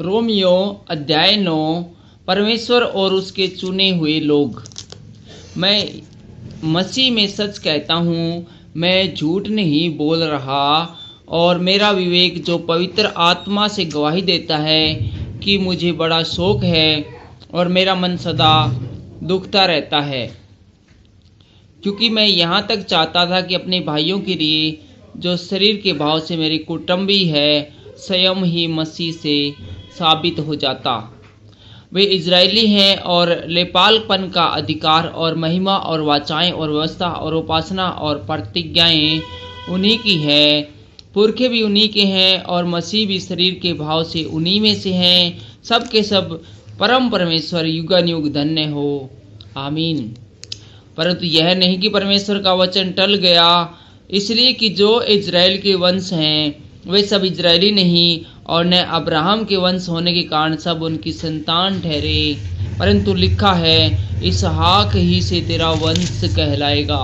Romeo अध्याय 9। परमेश्वर और उसके चुने हुए लोग। मैं मसीह में सच कहता हूँ, मैं झूठ नहीं बोल रहा, और मेरा विवेक जो पवित्र आत्मा से गवाही देता है कि मुझे बड़ा शोक है और मेरा मन सदा दुखता रहता है, क्योंकि मैं यहाँ तक चाहता था कि अपने भाइयों के लिए जो शरीर के भाव से मेरे कुटुंबी है स्वयं ही मसीह से साबित हो जाता। वे इजरायली हैं और लेपालपन का अधिकार और महिमा और वाचाएं और व्यवस्था और उपासना और प्रतिज्ञाएं उन्हीं की है। पुरखे भी उन्हीं के हैं और मसीह भी शरीर के भाव से उन्हीं में से हैं। सब के सब परम परमेश्वर युगानुयुग धन्य हो, आमीन। परंतु यह नहीं कि परमेश्वर का वचन टल गया, इसलिए कि जो इजराइल के वंश हैं वे सब इजरायली नहीं, और न अब्राहम के वंश होने के कारण सब उनकी संतान ठहरे, परंतु लिखा है इसहाक ही से तेरा वंश कहलाएगा।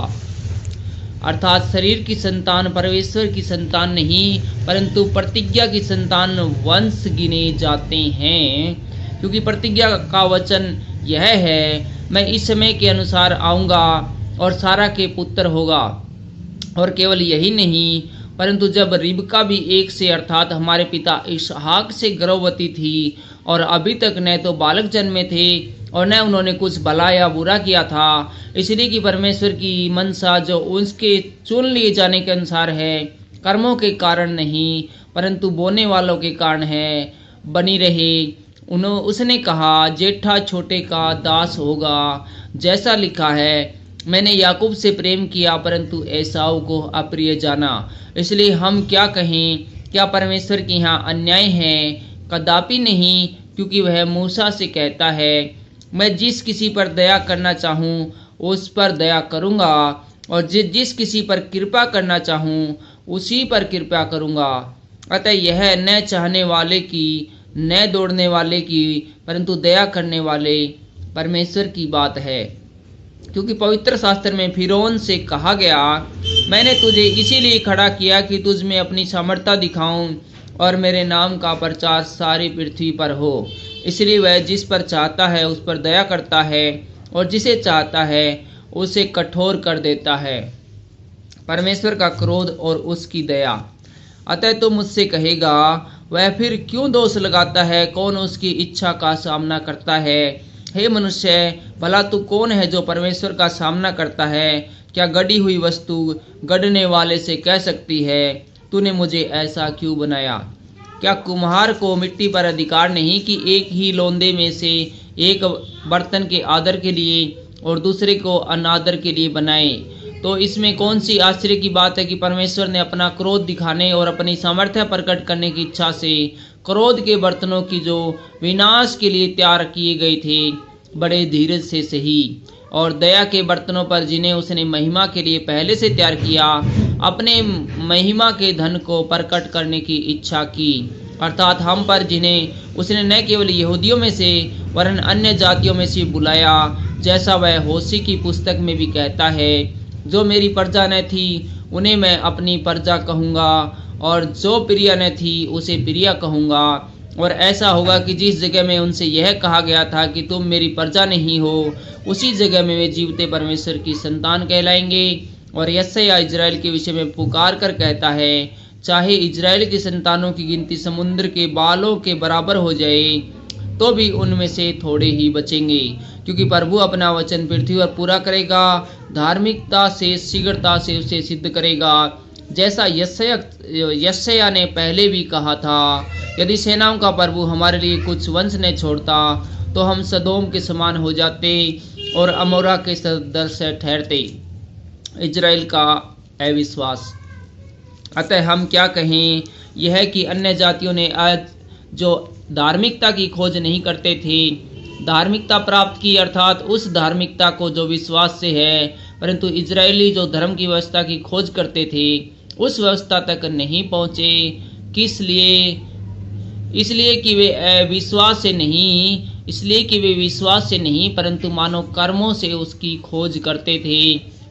अर्थात शरीर की संतान परमेश्वर की संतान नहीं, परंतु प्रतिज्ञा की संतान वंश गिने जाते हैं, क्योंकि प्रतिज्ञा का वचन यह है, मैं इस समय के अनुसार आऊँगा और सारा के पुत्र होगा। और केवल यही नहीं, परंतु जब रिबका भी एक से अर्थात हमारे पिता इसहाक से गर्भवती थी और अभी तक न तो बालक जन्मे थे और न उन्होंने कुछ भला या बुरा किया था, इसलिए कि परमेश्वर की मनसा जो उसके चुन लिए जाने के अनुसार है, कर्मों के कारण नहीं परंतु बोने वालों के कारण है, बनी रहे। उसने कहा, जेठा छोटे का दास होगा। जैसा लिखा है, मैंने याकूब से प्रेम किया परंतु एसाव को अप्रिय जाना। इसलिए हम क्या कहें, क्या परमेश्वर के यहाँ अन्याय है? कदापि नहीं, क्योंकि वह मूसा से कहता है, मैं जिस किसी पर दया करना चाहूँ उस पर दया करूँगा, और जिस किसी पर कृपा करना चाहूँ उसी पर कृपा करूँगा। अतः यह न चाहने वाले की न दौड़ने वाले की परंतु दया करने वाले परमेश्वर की बात है। क्योंकि पवित्र शास्त्र में फिरौन से कहा गया, मैंने तुझे इसीलिए खड़ा किया कि तुझ में अपनी सामर्थ्य दिखाऊं और मेरे नाम का प्रचार सारी पृथ्वी पर हो। इसलिए वह जिस पर चाहता है उस पर दया करता है, और जिसे चाहता है उसे कठोर कर देता है। परमेश्वर का क्रोध और उसकी दया। अतः तो मुझसे कहेगा, वह फिर क्यों दोष लगाता है? कौन उसकी इच्छा का सामना करता है? हे मनुष्य, भला तू कौन है जो परमेश्वर का सामना करता है? क्या गढ़ी हुई वस्तु गढ़ने वाले से कह सकती है, तूने मुझे ऐसा क्यों बनाया? क्या कुम्हार को मिट्टी पर अधिकार नहीं कि एक ही लोंदे में से एक बर्तन के आदर के लिए और दूसरे को अनादर के लिए बनाए? तो इसमें कौन सी आश्चर्य की बात है कि परमेश्वर ने अपना क्रोध दिखाने और अपनी सामर्थ्य प्रकट करने की इच्छा से क्रोध के बर्तनों की जो विनाश के लिए तैयार किए गए थे बड़े धीरज से सही, और दया के बर्तनों पर जिन्हें उसने महिमा के लिए पहले से तैयार किया, अपने महिमा के धन को प्रकट करने की इच्छा की। अर्थात हम पर, जिन्हें उसने न केवल यहूदियों में से वरन अन्य जातियों में से बुलाया, जैसा वह होशी की पुस्तक में भी कहता है, जो मेरी प्रजा न थी उन्हें मैं अपनी प्रजा कहूँगा, और जो प्रिया न थी उसे प्रिया कहूँगा। और ऐसा होगा कि जिस जगह में उनसे यह कहा गया था कि तुम मेरी प्रजा नहीं हो, उसी जगह में वे जीवते परमेश्वर की संतान कहलाएंगे। और यशायाह इजराइल के विषय में पुकार कर कहता है, चाहे इजराइल की संतानों की गिनती समुद्र के बालों के बराबर हो जाए, तो भी उनमें से थोड़े ही बचेंगे, क्योंकि प्रभु अपना वचन पृथ्वी पर पूरा करेगा, धार्मिकता से शीघ्रता से उसे सिद्ध करेगा, जैसा यशायाह ने पहले भी कहा था, यदि सेनाओं का प्रभु हमारे लिए कुछ वंश न छोड़ता तो हम सदोम के समान हो जाते और अमोरा के सदृश ठहरते। इजराइल का अविश्वास। अतः हम क्या कहें, यह कि अन्य जातियों ने आज जो धार्मिकता की खोज नहीं करते थे धार्मिकता प्राप्त की, अर्थात उस धार्मिकता को जो विश्वास से है, परंतु इजरायली जो धर्म की व्यवस्था की खोज करते थे उस व्यवस्था तक नहीं पहुँचे। किस लिए? इसलिए कि वे विश्वास से नहीं परंतु मानव कर्मों से उसकी खोज करते थे।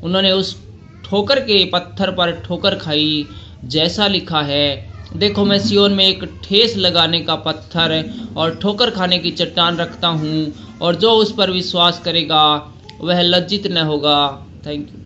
उन्होंने उस ठोकर के पत्थर पर ठोकर खाई, जैसा लिखा है, देखो, मैं सिय्योन में एक ठेस लगाने का पत्थर और ठोकर खाने की चट्टान रखता हूँ, और जो उस पर विश्वास करेगा वह लज्जित न होगा। Thank you.